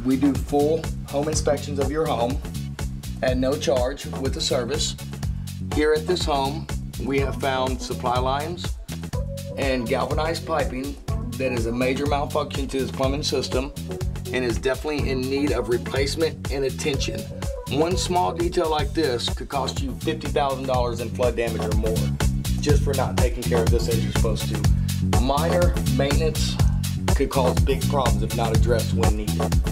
We do full home inspections of your home at no charge with the service. Here at this home, we have found supply lines and galvanized piping that is a major malfunction to this plumbing system and is definitely in need of replacement and attention. One small detail like this could cost you $50,000 in flood damage or more just for not taking care of this as you're supposed to. Minor maintenance could cause big problems if not addressed when needed.